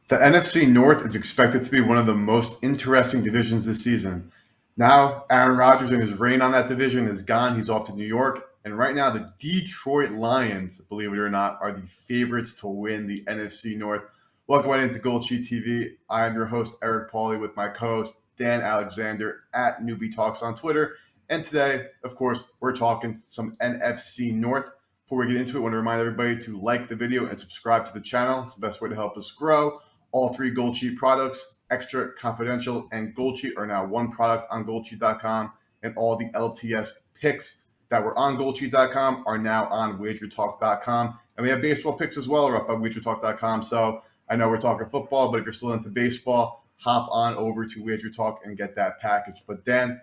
The NFC North is expected to be one of the most interesting divisions this season. Now, Aaron Rodgers and his reign on that division is gone. He's off to New York. And right now, the Detroit Lions, believe it or not, are the favorites to win the NFC North. Welcome right into GoldSheet TV. I am your host, Eric Pauly, with my co-host, Dan Alexander, at Newbie Talks on Twitter. And today, of course, we're talking some NFC North. Before we get into it, I want to remind everybody to like the video and subscribe to the channel. It's the best way to help us grow. All three GoldSheet products, Extra, Confidential, and GoldSheet, are now one product on GoldSheet.com, and all the LTS picks that were on GoldSheet.com are now on WagerTalk.com. And we have baseball picks as well, are up on WagerTalk.com. So I know we're talking football, but if you're still into baseball, hop on over to WagerTalk and get that package. But then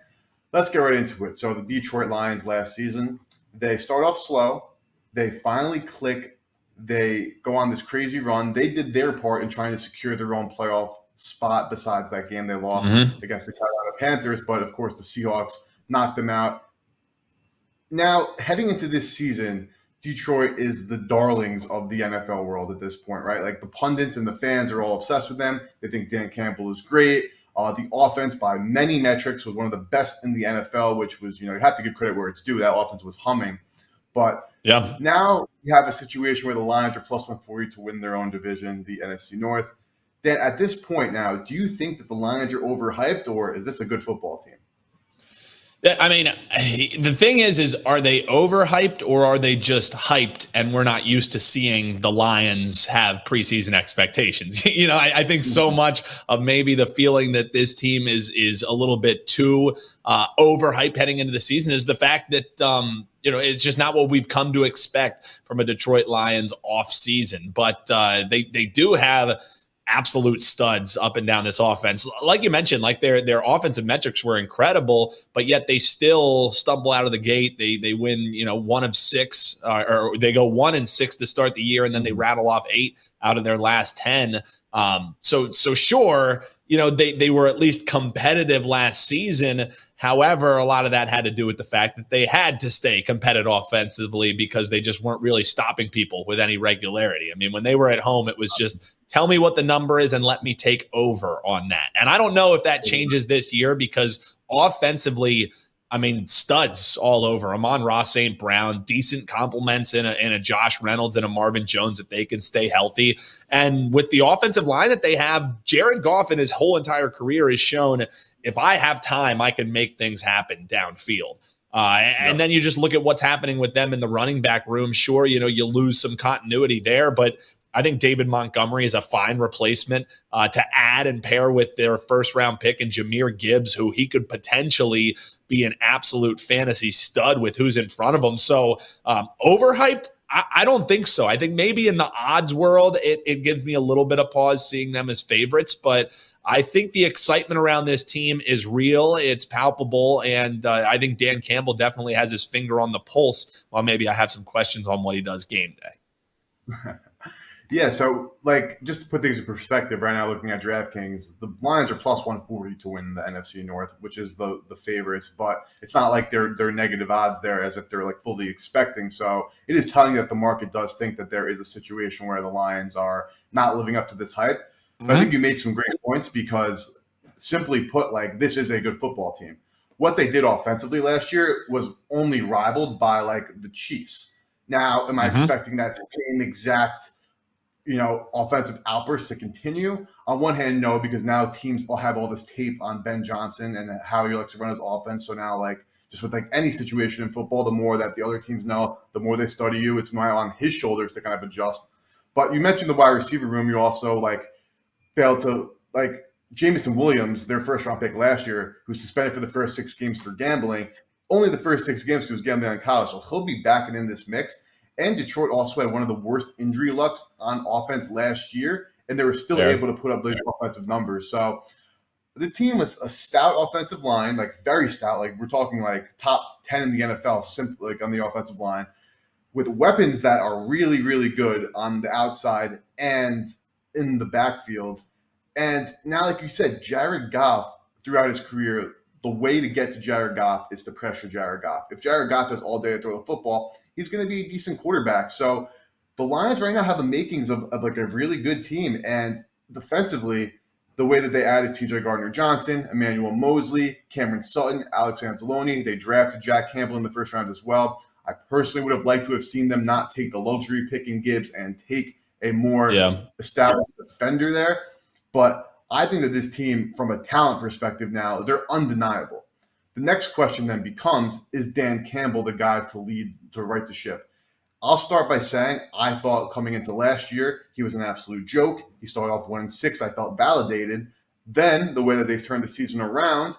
let's get right into it. So the Detroit Lions last season, they start off slow. They finally click. They go on this crazy run. They did their part in trying to secure their own playoff spot besides that game they lost against the Carolina Panthers. But, of course, the Seahawks knocked them out. Now, heading into this season, Detroit is the darlings of the NFL world at this point, right? Like, the pundits and the fans are all obsessed with them. They think Dan Campbell is great. The offense, by many metrics, was one of the best in the NFL, which was, you have to give credit where it's due. That offense was humming. But now you have a situation where the Lions are plus 140 to win their own division, the NFC North. Dan, at this point now, do you think that the Lions are overhyped, or is this a good football team? I mean, the thing is are they overhyped, or are they just hyped and we're not used to seeing the Lions have preseason expectations? I think so much of maybe the feeling that this team is a little bit too overhyped heading into the season is the fact that, it's just not what we've come to expect from a Detroit Lions off season. But they do have absolute studs up and down this offense. Like you mentioned, like their offensive metrics were incredible, but yet they still stumble out of the gate. They win, 1 of 6, or they go 1-6 to start the year, and then they rattle off 8 out of their last 10. So sure, they were at least competitive last season. However, a lot of that had to do with the fact that they had to stay competitive offensively because they just weren't really stopping people with any regularity. I mean, when they were at home, it was just tell me what the number is and let me take over on that. And I don't know if that changes this year because offensively, I mean, studs all over. Amon-Ra St. Brown, decent compliments in a Josh Reynolds and a Marvin Jones if they can stay healthy. And with the offensive line that they have, Jared Goff in his whole entire career has shown if I have time, I can make things happen downfield. And then you just look at what's happening with them in the running back room. Sure, you lose some continuity there, but I think David Montgomery is a fine replacement to add and pair with their first-round pick and Jahmyr Gibbs, who he could potentially be an absolute fantasy stud with who's in front of him. So overhyped? I don't think so. I think maybe in the odds world, it gives me a little bit of pause seeing them as favorites, but I think the excitement around this team is real. It's palpable, and I think Dan Campbell definitely has his finger on the pulse. Well, maybe I have some questions on what he does game day. Yeah, so just to put things in perspective, right now looking at DraftKings, the Lions are plus 140 to win the NFC North, which is the favorites, but it's not like they're negative odds there as if they're fully expecting. So it is telling you that the market does think that there is a situation where the Lions are not living up to this hype. But I think you made some great points because, simply put, this is a good football team. What they did offensively last year was only rivaled by the Chiefs. Now, am I expecting that same exact offensive outburst to continue? On one hand, no, because now teams will have all this tape on Ben Johnson and how he likes to run his offense. So now, just with any situation in football, the more that the other teams know, the more they study you. It's now on his shoulders to kind of adjust. But you mentioned the wide receiver room. You also failed to Jameson Williams, their first round pick last year, who's suspended for the first 6 games for gambling. Only the first 6 games he was gambling in college, so he'll be back in this mix. And Detroit also had one of the worst injury lucks on offense last year, and they were still able to put up those offensive numbers. So the team with a stout offensive line, very stout, we're talking top 10 in the NFL, simply on the offensive line, with weapons that are really, really good on the outside and in the backfield. And now, like you said, Jared Goff, throughout his career, the way to get to Jared Goff is to pressure Jared Goff. If Jared Goff has all day to throw the football, he's going to be a decent quarterback. So the Lions right now have the makings of a really good team. And defensively, the way that they added T.J. Gardner-Johnson, Emmanuel Mosley, Cameron Sutton, Alex Anzalone, they drafted Jack Campbell in the first round as well. I personally would have liked to have seen them not take the luxury pick in Gibbs and take a more established defender there. But I think that this team, from a talent perspective now, they're undeniable. The next question then becomes, is Dan Campbell the guy to right the ship? I'll start by saying I thought coming into last year, he was an absolute joke. He started off 1-6. I felt validated. Then the way that they turned the season around,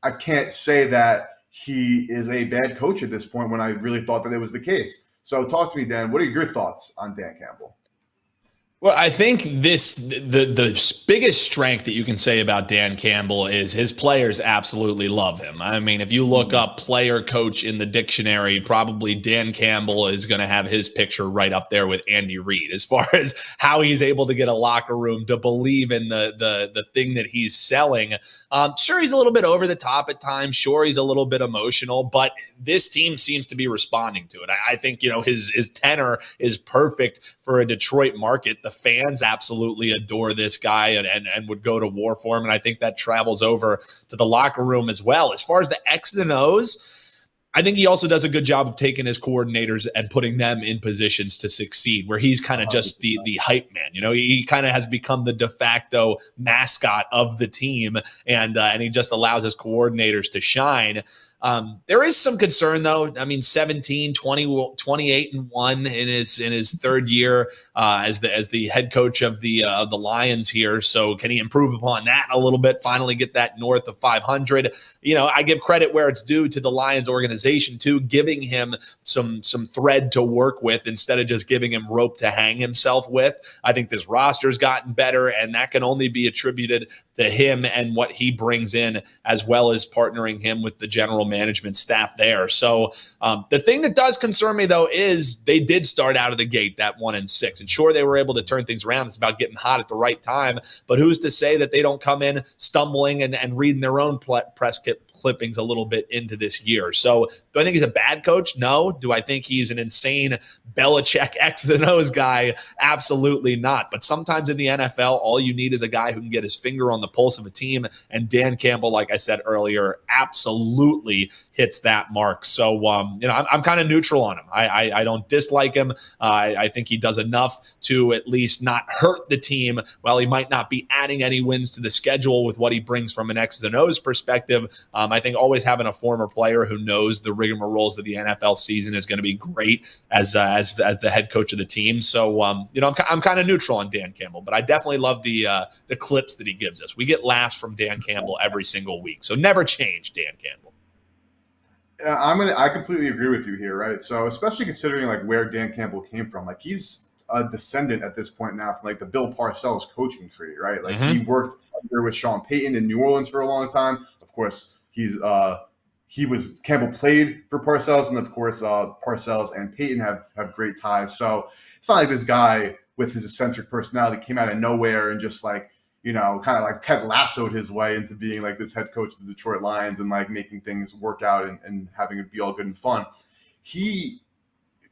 I can't say that he is a bad coach at this point when I really thought that it was the case. So talk to me, Dan. What are your thoughts on Dan Campbell? Well, I think the biggest strength that you can say about Dan Campbell is his players absolutely love him. I mean, if you look up player coach in the dictionary, probably Dan Campbell is going to have his picture right up there with Andy Reid as far as how he's able to get a locker room to believe in the thing that he's selling. Sure, he's a little bit over the top at times. Sure, he's a little bit emotional, but this team seems to be responding to it. I think, his tenor is perfect for a Detroit market. The fans absolutely adore this guy and would go to war for him. And I think that travels over to the locker room as well. As far as the X's and O's, I think he also does a good job of taking his coordinators and putting them in positions to succeed, where he's kind of just the hype man. He kind of has become the de facto mascot of the team, and he just allows his coordinators to shine. There is some concern, though. I mean, 17, 20, 28-1 in his third year as the head coach of the Lions here. So can he improve upon that a little bit? Finally, get that north of 500. I give credit where it's due to the Lions organization too, giving him some thread to work with instead of just giving him rope to hang himself with. I think this roster's gotten better, and that can only be attributed to him and what he brings in, as well as partnering him with the general management staff there. So the thing that does concern me, though, is they did start out of the gate that 1-6. And sure, they were able to turn things around. It's about getting hot at the right time. But who's to say that they don't come in stumbling and reading their own press clippings a little bit into this year? So do I think he's a bad coach? No. Do I think he's an insane Belichick X's and O's guy? Absolutely not. But sometimes in the NFL, all you need is a guy who can get his finger on the pulse of a team. And Dan Campbell, like I said earlier, absolutely hits that mark. So, I'm kind of neutral on him. I don't dislike him. I think he does enough to at least not hurt the team. While he might not be adding any wins to the schedule with what he brings from an X's and O's perspective, I think always having a former player who knows the rigmaroles of the NFL season is going to be great as the head coach of the team. So, I'm kind of neutral on Dan Campbell, but I definitely love the clips that he gives us. We get laughs from Dan Campbell every single week. So never change Dan Campbell. I completely agree with you here, right? So especially considering where Dan Campbell came from, he's a descendant at this point now from the Bill Parcells coaching tree, right? He worked under with Sean Payton in New Orleans for a long time. Of course, Campbell played for Parcells, and of course Parcells and Payton have great ties. So it's not like this guy with his eccentric personality came out of nowhere and just kind of Ted Lassoed his way into being this head coach of the Detroit Lions and making things work out and having it be all good and fun. He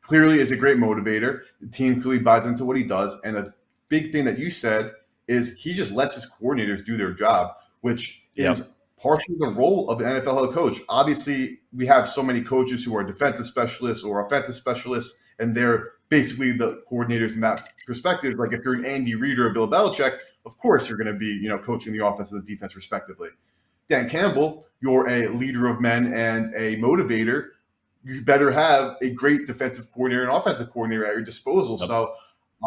clearly is a great motivator. The team clearly buys into what he does. And a big thing that you said is he just lets his coordinators do their job, which is partially the role of the NFL head coach. Obviously, we have so many coaches who are defensive specialists or offensive specialists, and they're basically the coordinators in that perspective. If you're an Andy Reid or a Bill Belichick, of course you're going to be, coaching the offense and the defense respectively. Dan Campbell, you're a leader of men and a motivator. You better have a great defensive coordinator and offensive coordinator at your disposal. Yep. So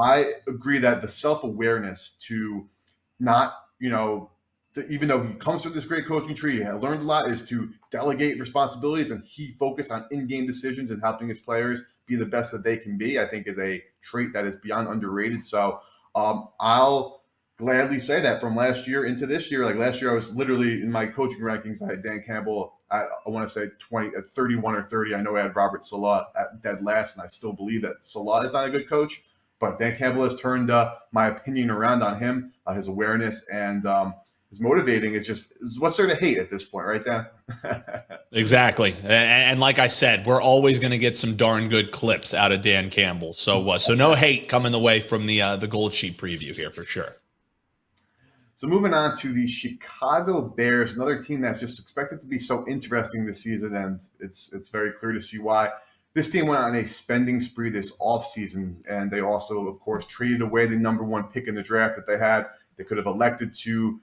I agree that the self-awareness to not, even though he comes from this great coaching tree, he learned a lot, is to delegate responsibilities, and he focused on in-game decisions and helping his players be the best that they can be, I think is a trait that is beyond underrated. So I'll gladly say that from last year into this year, last year I was literally in my coaching rankings, I had Dan Campbell, I want to say 31 or 30. I know I had Robert Saleh at dead last, and I still believe that Saleh is not a good coach, but Dan Campbell has turned my opinion around on him, his awareness, and is motivating. It's just what's there to hate at this point, right, Dan? Exactly. And like I said, we're always going to get some darn good clips out of Dan Campbell. So no hate coming the way from the GoldSheet preview here for sure. So moving on to the Chicago Bears, another team that's just expected to be so interesting this season, and it's very clear to see why. This team went on a spending spree this offseason, and they also, of course, traded away the number one pick in the draft that they had. They could have elected to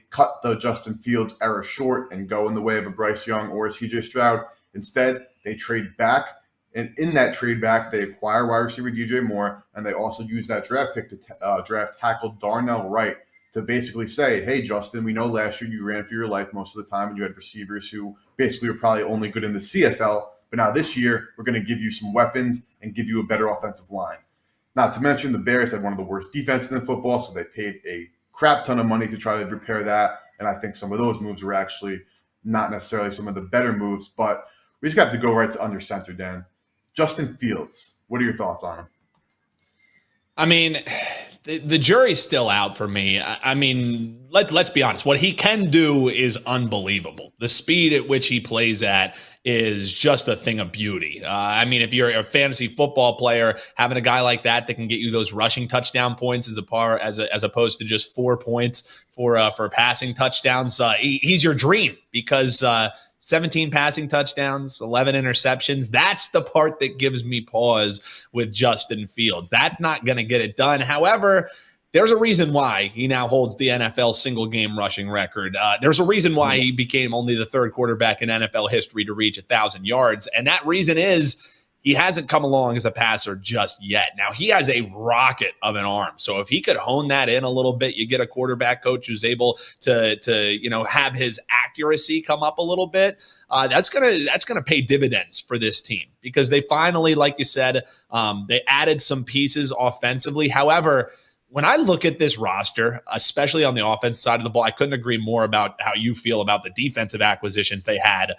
cut the Justin Fields era short and go in the way of a Bryce Young or a CJ Stroud. Instead, they trade back, and in that trade back, they acquire wide receiver DJ Moore, and they also use that draft pick to draft tackle Darnell Wright, to basically say, hey, Justin, we know last year you ran for your life most of the time and you had receivers who basically were probably only good in the CFL. But now this year, we're going to give you some weapons and give you a better offensive line. Not to mention the Bears had one of the worst defenses in football, so they paid a crap ton of money to try to repair that. And I think some of those moves were actually not necessarily some of the better moves. But we just got to go right to under center, Dan. Justin Fields, what are your thoughts on him? I mean, the jury's still out for me. I mean, let's be honest. What he can do is unbelievable. The speed at which he plays at is just a thing of beauty. I mean, if you're a fantasy football player, having a guy like that can get you those rushing touchdown points as opposed to just 4 points for passing touchdowns, he's your dream because 17 passing touchdowns, 11 interceptions. That's the part that gives me pause with Justin Fields. That's not going to get it done. However, there's a reason why he now holds the NFL single game rushing record. There's a reason why he became only the third quarterback in NFL history to reach 1,000 yards. And that reason is he hasn't come along as a passer just yet. Now, he has a rocket of an arm. So if he could hone that in a little bit, you get a quarterback coach who's able to have his accuracy come up a little bit. That's gonna pay dividends for this team because they finally, like you said, they added some pieces offensively. However, when I look at this roster, especially on the offense side of the ball, I couldn't agree more about how you feel about the defensive acquisitions they had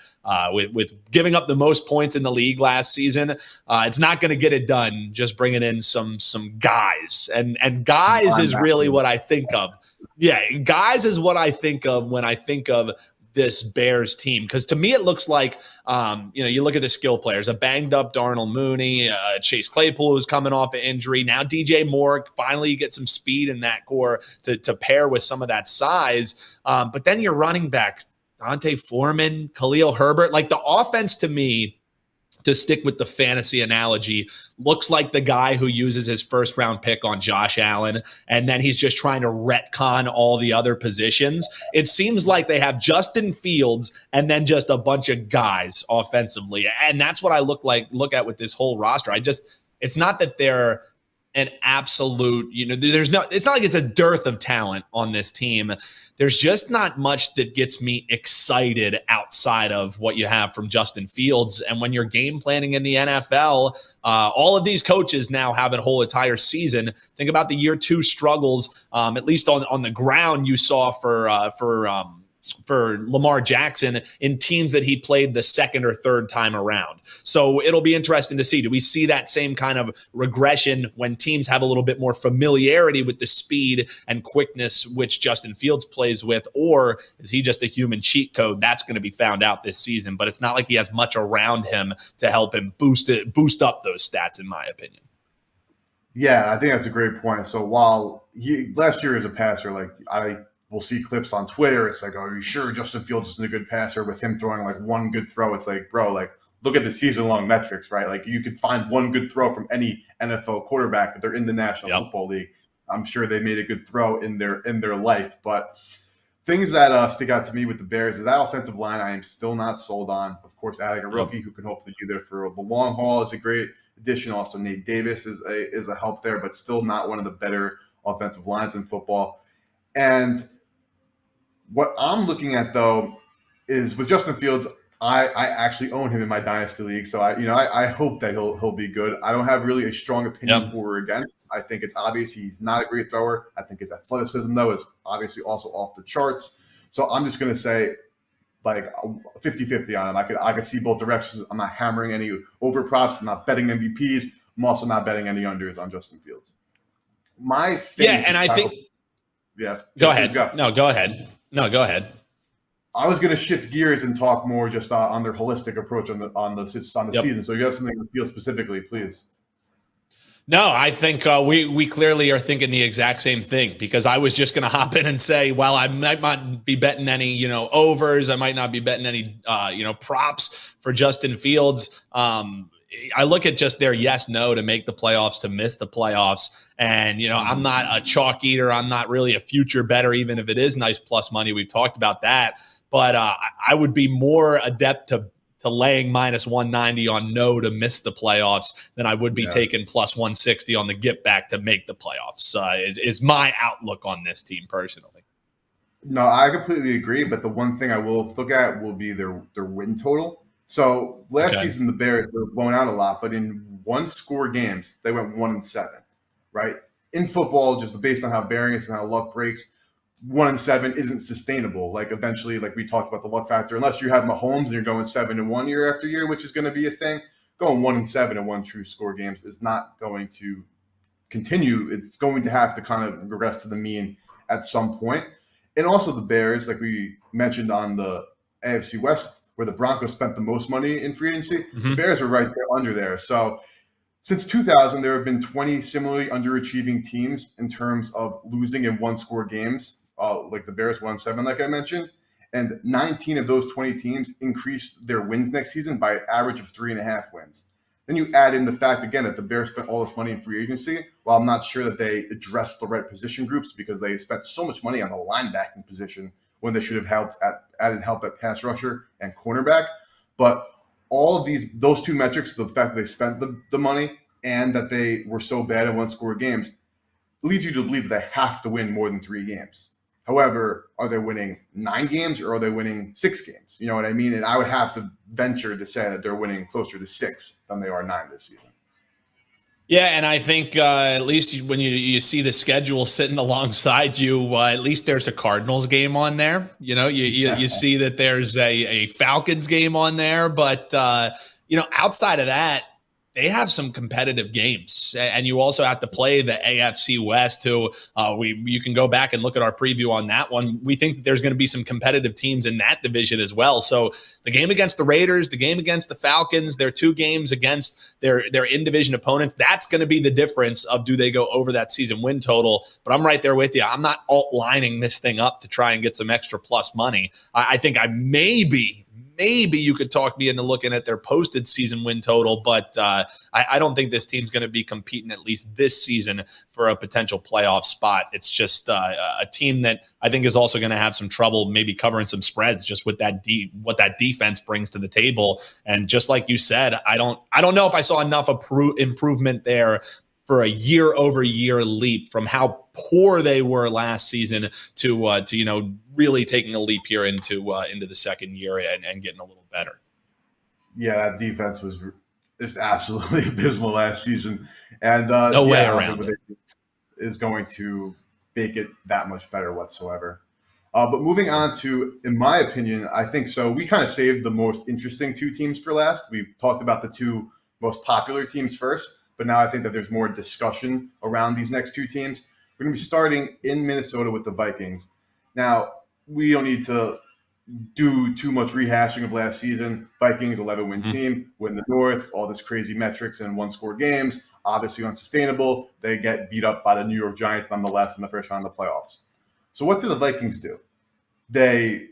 with giving up the most points in the league last season. It's not going to get it done just bringing in some guys. And guys is really what I think of. Yeah, guys is what I think of when I think of this Bears team. Because to me, it looks like, you look at the skill players, a banged up Darnell Mooney, Chase Claypool who's coming off an injury. Now DJ Moore, finally you get some speed in that core to pair with some of that size. But then your running backs, Dante Foreman, Khalil Herbert, like the offense to me, to stick with the fantasy analogy, looks like the guy who uses his first round pick on Josh Allen, and then he's just trying to retcon all the other positions. It seems like they have Justin Fields and then just a bunch of guys offensively. And that's what I look at with this whole roster. It's not that they're an absolute, it's not like it's a dearth of talent on this team. There's just not much that gets me excited outside of what you have from Justin Fields. And when you're game planning in the NFL, all of these coaches now have a whole entire season. Think about the year 2 struggles, at least on the ground you saw for Lamar Jackson in teams that he played the second or third time around. So it'll be interesting to see. Do we see that same kind of regression when teams have a little bit more familiarity with the speed and quickness which Justin Fields plays with, or is he just a human cheat code? That's going to be found out this season, but it's not like he has much around him to help him boost up those stats, in my opinion. Yeah, I think that's a great point. So while last year as a passer, we'll see clips on Twitter. It's like, oh, are you sure Justin Fields isn't a good passer with him throwing like one good throw? It's like, bro, look at the season-long metrics, right? Like you could find one good throw from any NFL quarterback if they're in the National Football League. I'm sure they made a good throw in their life. But things that stick out to me with the Bears is that offensive line I am still not sold on. Of course, adding a rookie who can hopefully be there for the long haul is a great addition. Also, Nate Davis is a help there, but still not one of the better offensive lines in football. And what I'm looking at, though, is with Justin Fields, I actually own him in my dynasty league, so I hope that he'll be good. I don't have really a strong opinion for or against. I think it's obvious he's not a great thrower. I think his athleticism, though, is obviously also off the charts. So I'm just going to say like 50-50 on him. I could see both directions. I'm not hammering any over props. I'm not betting MVPs. I'm also not betting any unders on Justin Fields. Go ahead. Go ahead. No, go ahead. I was going to shift gears and talk more just on their holistic approach on the season. So you have something to feel specifically, please. No, I think we clearly are thinking the exact same thing, because I was just going to hop in and say, well, I might not be betting any, overs. I might not be betting any, props for Justin Fields. I look at just their yes, no to make the playoffs, to miss the playoffs. And, I'm not a chalk eater. I'm not really a future bettor, even if it is nice plus money. We've talked about that. But I would be more adept to laying minus 190 on no to miss the playoffs than I would be taking plus 160 on the get back to make the playoffs. Is my outlook on this team personally. No, I completely agree. But the one thing I will look at will be their win total. So last season, the Bears were blown out a lot, but in one score games, they went 1-7, right? In football, just based on how variance and how luck breaks, 1-7 isn't sustainable. Like eventually, like we talked about the luck factor, unless you have Mahomes and you're going 7-1 year after year, which is going to be a thing, going 1-7 in one true score games is not going to continue. It's going to have to kind of regress to the mean at some point. And also the Bears, like we mentioned on the AFC West, where the Broncos spent the most money in free agency, the Bears are right there under there. So since 2000, there have been 20 similarly underachieving teams in terms of losing in one-score games, like the Bears 1-7, like I mentioned. And 19 of those 20 teams increased their wins next season by an average of 3.5 wins. Then you add in the fact, again, that the Bears spent all this money in free agency. While I'm not sure that they addressed the right position groups because they spent so much money on the linebacking position when they should have added help at pass rusher and cornerback. But all of those two metrics, the fact that they spent the money and that they were so bad in one-score games, leads you to believe that they have to win more than 3 games. However, are they winning 9 games or are they winning 6 games? You know what I mean? And I would have to venture to say that they're winning closer to 6 than they are 9 this season. Yeah, and I think at least when you see the schedule sitting alongside you, at least there's a Cardinals game on there. You see that there's a Falcons game on there, but outside of that, they have some competitive games, and you also have to play the AFC West, who you can go back and look at our preview on that one. We think that there's going to be some competitive teams in that division as well. So the game against the Raiders, the game against the Falcons, their 2 games against their in-division opponents, that's going to be the difference of do they go over that season win total. But I'm right there with you. I'm not alt-lining this thing up to try and get some extra plus money. I think I maybe you could talk me into looking at their posted season win total, but I don't think this team's going to be competing at least this season for a potential playoff spot. It's just a team that I think is also going to have some trouble maybe covering some spreads just with what that defense brings to the table. And just like you said, I don't know if I saw enough improvement there for a year-over-year leap from how poor they were last season to really taking a leap here into the second year and getting a little better. Yeah, that defense was just absolutely abysmal last season, and no way around it is going to make it that much better whatsoever. But moving on to, in my opinion, I think so. We kind of saved the most interesting 2 teams for last. We talked about the 2 most popular teams first. But now I think that there's more discussion around these next 2 teams. We're going to be starting in Minnesota with the Vikings. Now, we don't need to do too much rehashing of last season. Vikings, 11-win team, win the North, all this crazy metrics and one-score games, obviously unsustainable. They get beat up by the New York Giants nonetheless in the first round of the playoffs. So what do the Vikings do? They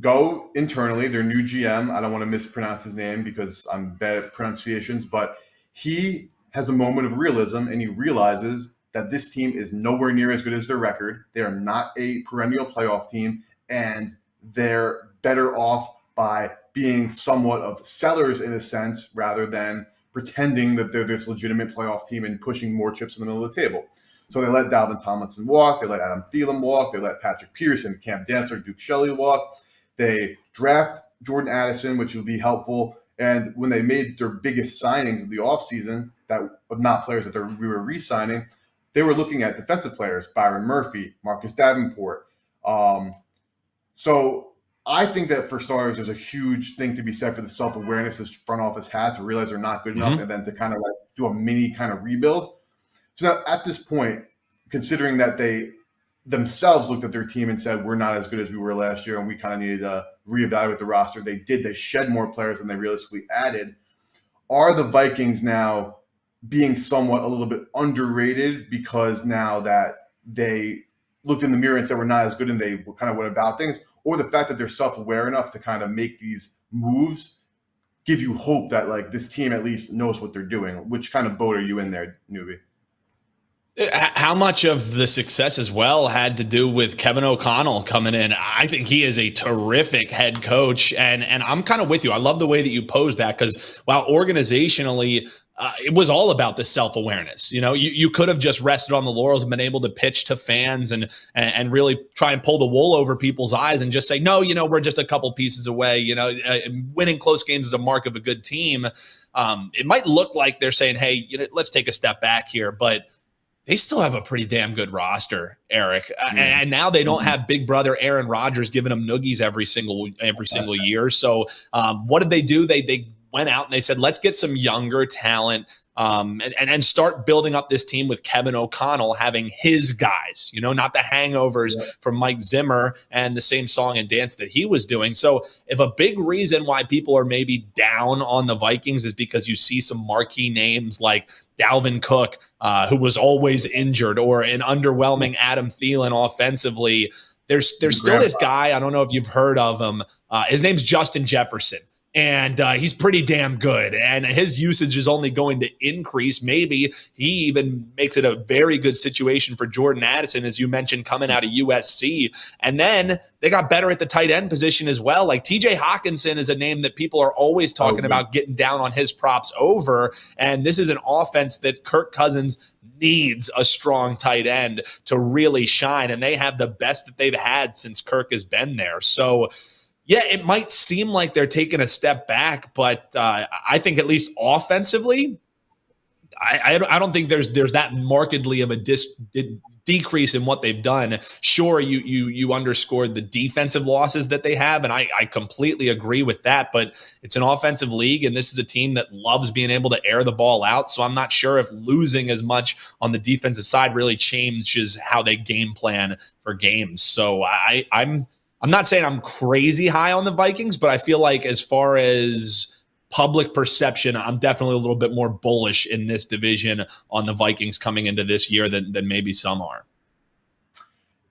go internally, their new GM, I don't want to mispronounce his name because I'm bad at pronunciations, but he has a moment of realism and he realizes that this team is nowhere near as good as their record. They are not a perennial playoff team, and they're better off by being somewhat of sellers in a sense rather than pretending that they're this legitimate playoff team and pushing more chips in the middle of the table. So they let Dalvin Tomlinson walk. They let Adam Thielen walk. They let Patrick Peterson, Cam Dantzler, Duke Shelley walk. They draft Jordan Addison, which will be helpful. And when they made their biggest signings of the offseason, that were not players that we were re-signing, they were looking at defensive players, Byron Murphy, Marcus Davenport. So I think that for starters, there's a huge thing to be said for the self-awareness this front office had to realize they're not good enough and then to kind of like do a mini kind of rebuild. So now at this point, considering that they themselves looked at their team and said, we're not as good as we were last year and we kind of needed to reevaluate the roster. They shed more players than they realistically added. Are the Vikings now being somewhat a little bit underrated because now that they looked in the mirror and said we're not as good and they kind of went about things, or the fact that they're self-aware enough to kind of make these moves give you hope that like this team at least knows what they're doing. Which kind of boat are you in there, newbie? How much of the success as well had to do with Kevin O'Connell coming in? I think he is a terrific head coach, and I'm kind of with you. I love the way that you posed that because while organizationally, it was all about the self-awareness. You could have just rested on the laurels and been able to pitch to fans and really try and pull the wool over people's eyes and just say, no, we're just a couple pieces away. Winning close games is a mark of a good team. It might look like they're saying, hey, let's take a step back here, but they still have a pretty damn good roster, Eric. And now they don't have big brother Aaron Rodgers giving them noogies every single year. So what did they do? They went out and they said, let's get some younger talent and start building up this team with Kevin O'Connell having his guys, not the hangovers from Mike Zimmer and the same song and dance that he was doing. So if a big reason why people are maybe down on the Vikings is because you see some marquee names like Dalvin Cook, who was always injured, or an underwhelming Adam Thielen offensively, there's still this guy. I don't know if you've heard of him. His name's Justin Jefferson. And he's pretty damn good. And his usage is only going to increase. Maybe he even makes it a very good situation for Jordan Addison, as you mentioned, coming out of USC. And then they got better at the tight end position as well. Like TJ Hawkinson is a name that people are always talking about getting down on his props over. And this is an offense that Kirk Cousins needs a strong tight end to really shine. And they have the best that they've had since Kirk has been there. So, yeah, it might seem like they're taking a step back, but I think at least offensively, I don't think there's that markedly of a decrease in what they've done. Sure, you underscored the defensive losses that they have, and I completely agree with that, but it's an offensive league, and this is a team that loves being able to air the ball out, so I'm not sure if losing as much on the defensive side really changes how they game plan for games. So I'm not saying I'm crazy high on the Vikings, but I feel like as far as public perception, I'm definitely a little bit more bullish in this division on the Vikings coming into this year than maybe some are.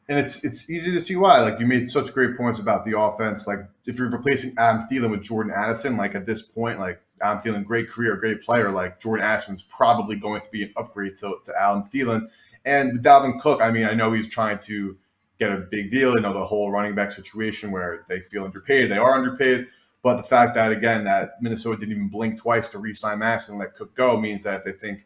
And it's easy to see why. Like, you made such great points about the offense. Like, if you're replacing Adam Thielen with Jordan Addison, like at this point, like Adam Thielen, great career, great player, like Jordan Addison's probably going to be an upgrade to Adam Thielen. And with Dalvin Cook, I mean, I know he's trying to get a big deal, the whole running back situation where they feel underpaid. They are underpaid. But the fact that, again, that Minnesota didn't even blink twice to re-sign Madison and let Cook go means that they think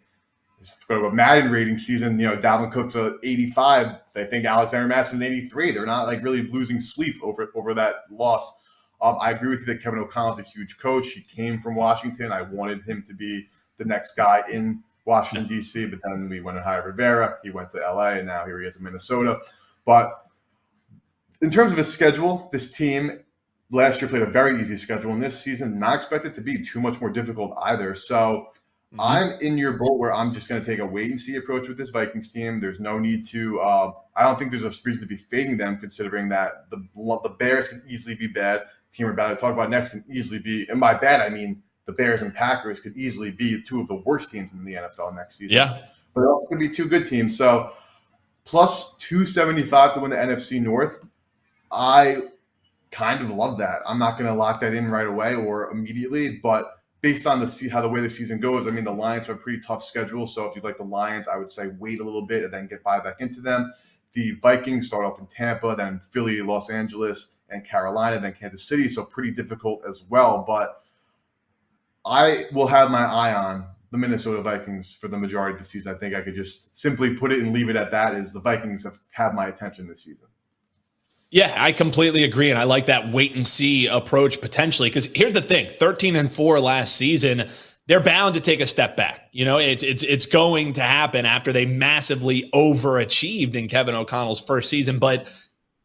it's going to go a Madden rating season. Dalvin Cook's a 85. They think Alexander Madison's 83. They're not like really losing sleep over that loss. I agree with you that Kevin O'Connell's a huge coach. He came from Washington. I wanted him to be the next guy in Washington, D.C., but then we went and hired Rivera. He went to L.A., and now here he is in Minnesota. But in terms of his schedule, this team last year played a very easy schedule, and this season not expected to be too much more difficult either. So I'm in your boat where I'm just going to take a wait-and-see approach with this Vikings team. There's no need to I don't think there's a reason to be fading them, considering that the Bears can easily be bad. The team we're about to talk about next can easily be, and by bad, I mean the Bears and Packers could easily be two of the worst teams in the NFL next season. Yeah. But they're also going to be two good teams. So plus 275 to win the NFC North. I kind of love that. I'm not going to lock that in right away or immediately, but based on how the way the season goes, I mean, the Lions have a pretty tough schedule. So if you like the Lions, I would say wait a little bit and then buy back into them. The Vikings start off in Tampa, then Philly, Los Angeles, and Carolina, then Kansas City. So pretty difficult as well. But I will have my eye on the Minnesota Vikings for the majority of the season. I think I could just simply put it and leave it at that, is the Vikings have my attention this season. Yeah, I completely agree. And I like that wait and see approach potentially, because here's the thing, 13-4 last season, they're bound to take a step back. It's going to happen after they massively overachieved in Kevin O'Connell's first season, but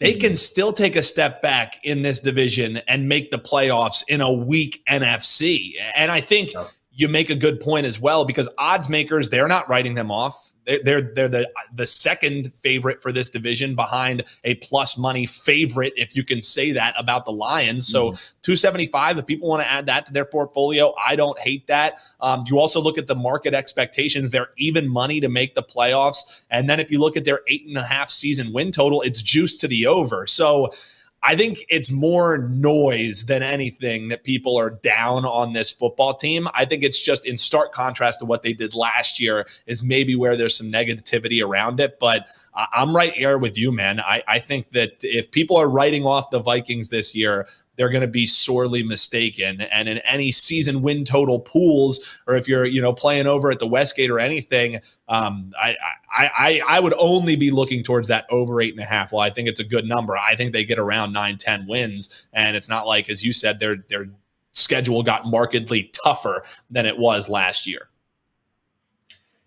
they can still take a step back in this division and make the playoffs in a weak NFC. And I think you make a good point as well, because odds makers, they're not writing them off. They're the second favorite for this division behind a plus money favorite, if you can say that about the Lions. So 275, if people want to add that to their portfolio, I don't hate that. You also look at the market expectations. They're even money to make the playoffs. And then if you look at their 8.5 season win total, it's juiced to the over. So I think it's more noise than anything that people are down on this football team. I think it's just in stark contrast to what they did last year is maybe where there's some negativity around it. But I'm right here with you, man. I think that if people are writing off the Vikings this year, they're going to be sorely mistaken. And in any season win total pools, or if you're playing over at the Westgate or anything, I would only be looking towards that over 8.5. Well, I think it's a good number. I think they get around 9-10 wins, and it's not like, as you said, their schedule got markedly tougher than it was last year.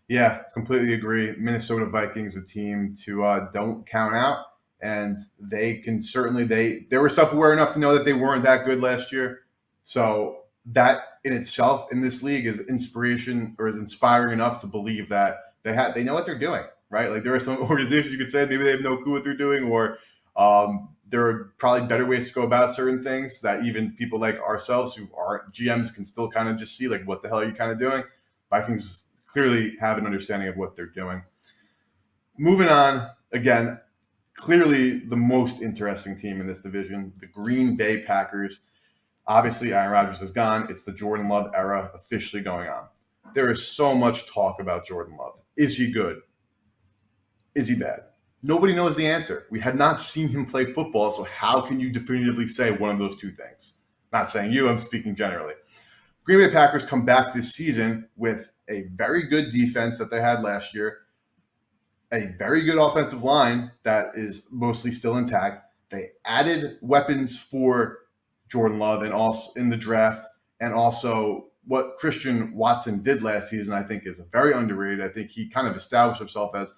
Yeah, completely agree. Minnesota Vikings, a team to don't count out. And they can certainly, they were self-aware enough to know that they weren't that good last year. So that in itself in this league is inspiration, or is inspiring enough to believe that they know what they're doing, right? Like there are some organizations you could say maybe they have no clue what they're doing, or there are probably better ways to go about certain things that even people like ourselves who aren't GMs can still kind of just see, like, what the hell are you kind of doing? Vikings clearly have an understanding of what they're doing. Moving on, again, clearly the most interesting team in this division, the Green Bay Packers. Obviously, Aaron Rodgers is gone. It's the Jordan Love era officially going on. There is so much talk about Jordan Love. Is he good? Is he bad? Nobody knows the answer. We had not seen him play football, so how can you definitively say one of those two things? Not saying you, I'm speaking generally. Green Bay Packers come back this season with a very good defense that they had last year, a very good offensive line that is mostly still intact. They added weapons for Jordan Love and also in the draft, and also what Christian Watson did last season, I think, is very underrated. I think he kind of established himself as,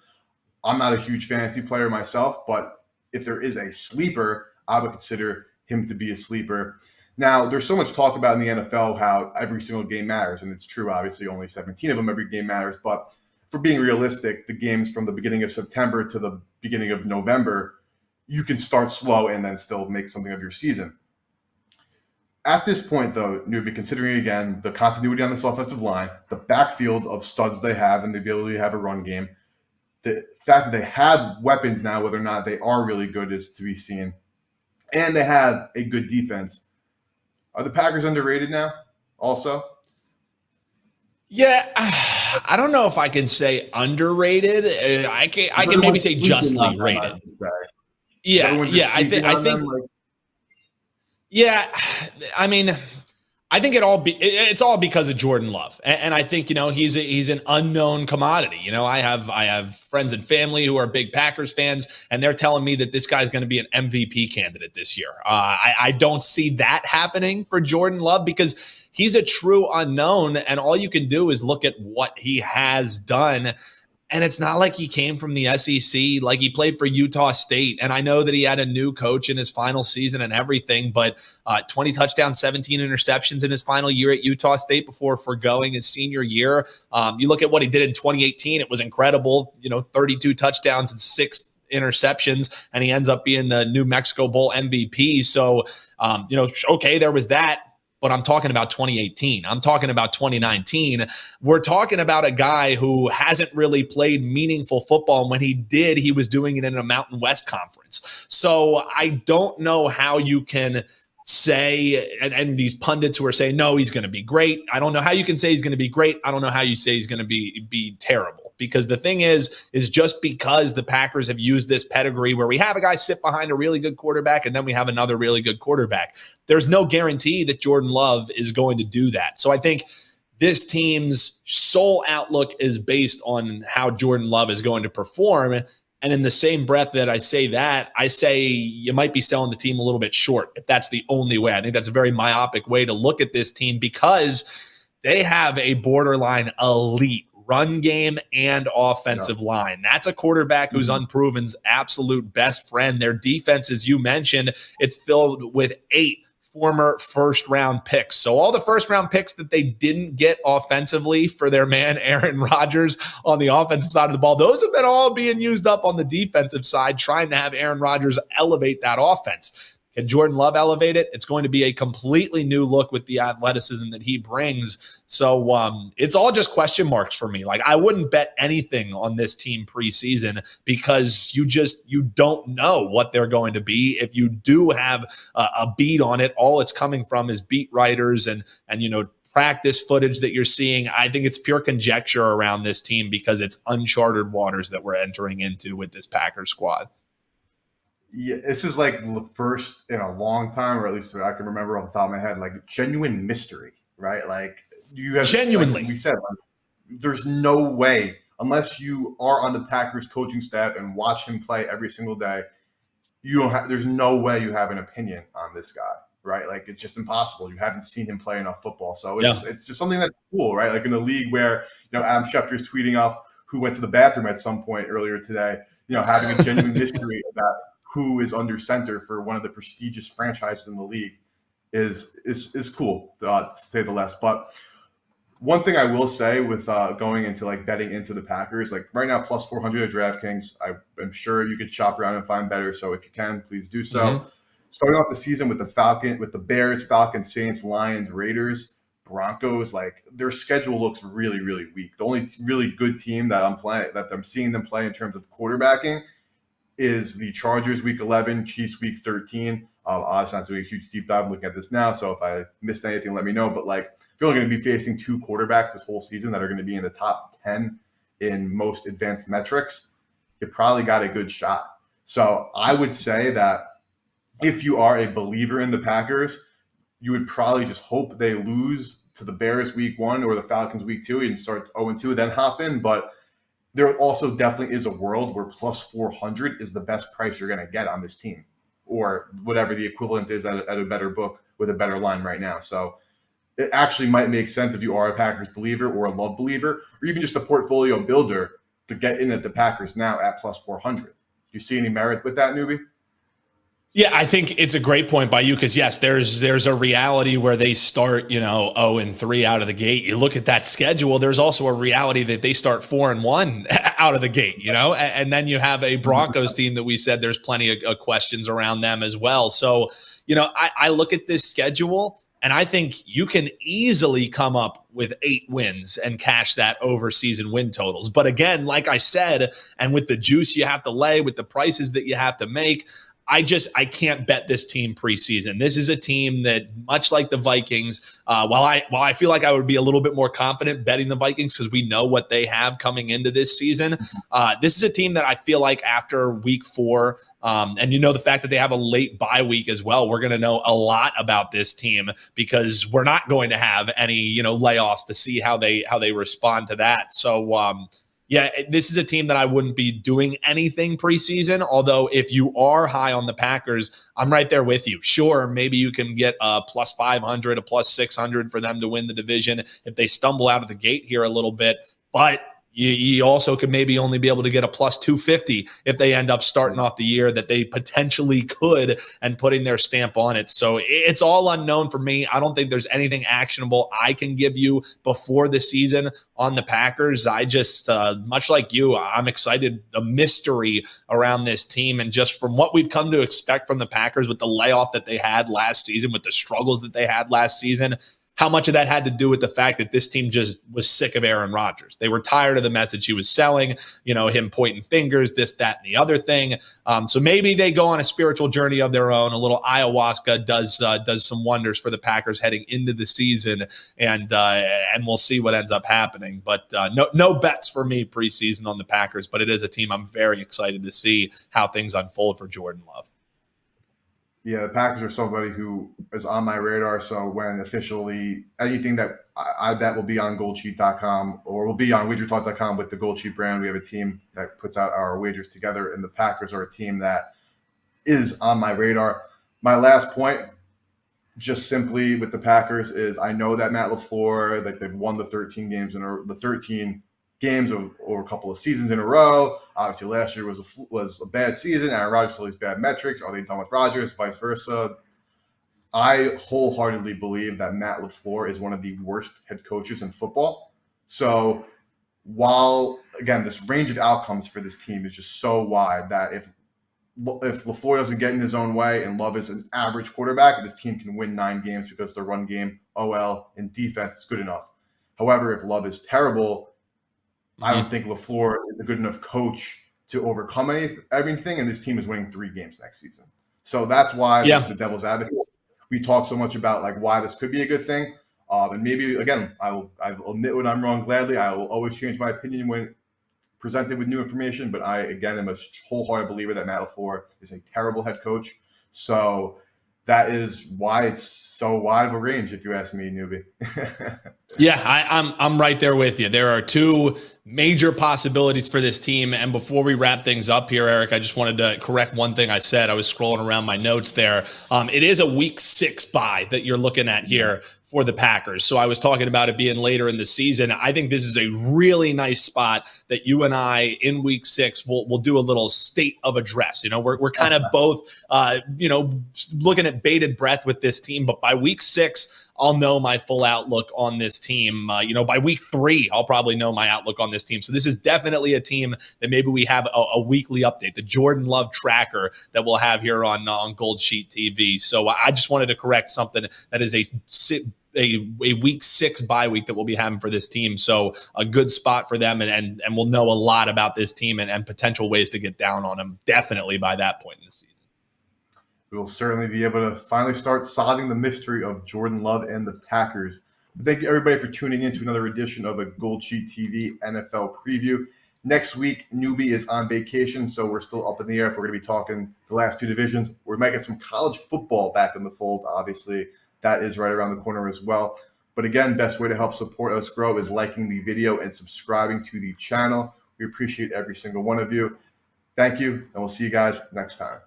I'm not a huge fantasy player myself, but if there is a sleeper, I would consider him to be a sleeper. Now, there's so much talk about in the NFL how every single game matters, and it's true. Obviously, only 17 of them, every game matters, but for being realistic, the games from the beginning of September to the beginning of November, you can start slow and then still make something of your season. At this point, though, you'd be considering, again, the continuity on this offensive line, the backfield of studs they have, and the ability to have a run game. The fact that they have weapons now, whether or not they are really good, is to be seen. And they have a good defense. Are the Packers underrated now also? Yeah, I don't know if I can say underrated. I can maybe say justly rated. Yeah, I think. Yeah, I mean, I think it's all because of Jordan Love, and I think he's an unknown commodity. I have friends and family who are big Packers fans, and they're telling me that this guy's going to be an MVP candidate this year. I don't see that happening for Jordan Love because he's a true unknown, and all you can do is look at what he has done. And it's not like he came from the SEC, like he played for Utah State. And I know that he had a new coach in his final season and everything, but 20 touchdowns, 17 interceptions in his final year at Utah State before foregoing his senior year. You look at what he did in 2018, it was incredible. 32 touchdowns and 6 interceptions, and he ends up being the New Mexico Bowl MVP. So, okay, there was that. But I'm talking about 2018. I'm talking about 2019. We're talking about a guy who hasn't really played meaningful football. And when he did, he was doing it in a Mountain West conference. So I don't know how you can say, and these pundits who are saying, no, he's going to be great. I don't know how you can say he's going to be great. I don't know how you say he's going to be terrible. Because the thing is just because the Packers have used this pedigree where we have a guy sit behind a really good quarterback and then we have another really good quarterback, there's no guarantee that Jordan Love is going to do that. So I think this team's sole outlook is based on how Jordan Love is going to perform. And in the same breath that I say that, I say you might be selling the team a little bit short if that's the only way. I think that's a very myopic way to look at this team because they have a borderline elite run game and offensive line. That's a quarterback who's unproven's absolute best friend. Their defense, as you mentioned, it's filled with 8 former first-round picks. So all the first-round picks that they didn't get offensively for their man Aaron Rodgers on the offensive side of the ball, those have been all being used up on the defensive side, trying to have Aaron Rodgers elevate that offense. Can Jordan Love elevate it? It's going to be a completely new look with the athleticism that he brings. So it's all just question marks for me. Like, I wouldn't bet anything on this team preseason because you don't know what they're going to be. If you do have a beat on it, all it's coming from is beat writers and practice footage that you're seeing. I think it's pure conjecture around this team because it's uncharted waters that we're entering into with this Packers squad. Yeah, this is like the first in a long time, or at least I can remember off the top of my head, like genuine mystery, right? Like you have genuinely, like we said, like, there's no way unless you are on the Packers coaching staff and watch him play every single day. You don't have. There's no way you have an opinion on this guy, right? Like it's just impossible. You haven't seen him play enough football, so it's just something that's cool, right? Like in a league where Adam Schefter's tweeting off who went to the bathroom at some point earlier today. Having a genuine mystery about who is under center for one of the prestigious franchises in the league is cool, to say the least. But one thing I will say with going into like betting into the Packers, like right now plus 400 at DraftKings, I'm sure you could shop around and find better. So if you can, please do so. Mm-hmm. Starting off the season with the Bears, Falcons, Saints, Lions, Raiders, Broncos, like their schedule looks really, really weak. The only really good team that I'm seeing them play in terms of quarterbacking is the Chargers week 11, Chiefs week 13. Obviously, not doing a huge deep dive. I'm looking at this now, so if I missed anything, let me know. But like, if you're only going to be facing two quarterbacks this whole season that are going to be in the top 10 in most advanced metrics, you probably got a good shot. So I would say that if you are a believer in the Packers, you would probably just hope they lose to the Bears week 1 or the Falcons week 2 and start 0-2, then hop in. But there also definitely is a world where plus 400 is the best price you're going to get on this team, or whatever the equivalent is at a better book with a better line right now. So it actually might make sense if you are a Packers believer or a Love believer, or even just a portfolio builder to get in at the Packers now at plus 400. Do you see any merit with that, newbie? Yeah, I think it's a great point by you because, yes, there's a reality where they start, 0-3 out of the gate. You look at that schedule, there's also a reality that they start 4-1 out of the gate, and then you have a Broncos team that we said there's plenty of questions around them as well. So, I look at this schedule and I think you can easily come up with 8 wins and cash that over season win totals. But again, like I said, and with the juice you have to lay, with the prices that you have to make, I can't bet this team preseason. This is a team that, much like the Vikings, while I feel like I would be a little bit more confident betting the Vikings because we know what they have coming into this season, this is a team that I feel like after week 4, and the fact that they have a late bye week as well, we're going to know a lot about this team because we're not going to have any layoffs to see how they respond to that. So yeah, this is a team that I wouldn't be doing anything preseason. Although if you are high on the Packers, I'm right there with you. Sure, maybe you can get a plus 500, a plus 600 for them to win the division if they stumble out of the gate here a little bit. But you also could maybe only be able to get a plus 250 if they end up starting off the year that they potentially could and putting their stamp on it. So it's all unknown for me. I don't think there's anything actionable I can give you before the season on the Packers. I just, much like you, I'm excited, a mystery around this team. And just from what we've come to expect from the Packers with the layoff that they had last season, with the struggles that they had last season, how much of that had to do with the fact that this team just was sick of Aaron Rodgers. They were tired of the message he was selling, him pointing fingers, this, that, and the other thing. So maybe they go on a spiritual journey of their own. A little ayahuasca does some wonders for the Packers heading into the season, and we'll see what ends up happening. But no bets for me preseason on the Packers, but it is a team I'm very excited to see how things unfold for Jordan Love. Yeah, the Packers are somebody who is on my radar. So when officially anything that I bet will be on GoldSheet.com or will be on WagerTalk.com with the GoldSheet brand, we have a team that puts out our wagers together, and the Packers are a team that is on my radar. My last point, just simply with the Packers, is I know that Matt LaFleur, like they've won the 13 games or a couple of seasons in a row. Obviously, last year was a bad season. Aaron Rodgers still has bad metrics. Are they done with Rodgers? Vice versa. I wholeheartedly believe that Matt LaFleur is one of the worst head coaches in football. So while, again, this range of outcomes for this team is just so wide that if LaFleur doesn't get in his own way and Love is an average quarterback, this team can win 9 games because their run game, OL, and defense is good enough. However, if Love is terrible, I don't think LaFleur is a good enough coach to overcome everything, and this team is winning 3 games next season. So that's why the devil's advocate, we talk so much about like why this could be a good thing. And maybe, again, I will admit when I'm wrong gladly. I will always change my opinion when presented with new information, but I, again, am a wholehearted believer that Matt LaFleur is a terrible head coach. So that is why it's so wide of a range, if you ask me, newbie. Yeah, I'm right there with you. There are 2 major possibilities for this team. And before we wrap things up here, Eric, I just wanted to correct one thing I said. I was scrolling around my notes there. It is a week 6 bye that you're looking at here for the Packers. So I was talking about it being later in the season. I think this is a really nice spot that you and I in week 6 will do a little state of address. We're kind of both, looking at bated breath with this team. But by week 6, I'll know my full outlook on this team. By week 3, I'll probably know my outlook on this team. So this is definitely a team that maybe we have a weekly update, the Jordan Love tracker that we'll have here on GoldSheet TV. So I just wanted to correct something that is a week 6 bye week that we'll be having for this team. So a good spot for them, and we'll know a lot about this team and potential ways to get down on them definitely by that point in the season. We will certainly be able to finally start solving the mystery of Jordan Love and the Packers. But thank you, everybody, for tuning in to another edition of a GoldSheet TV NFL preview. Next week, newbie is on vacation, so we're still up in the air if we're going to be talking the last 2 divisions. We might get some college football back in the fold, obviously. That is right around the corner as well. But again, best way to help support us grow is liking the video and subscribing to the channel. We appreciate every single one of you. Thank you, and we'll see you guys next time.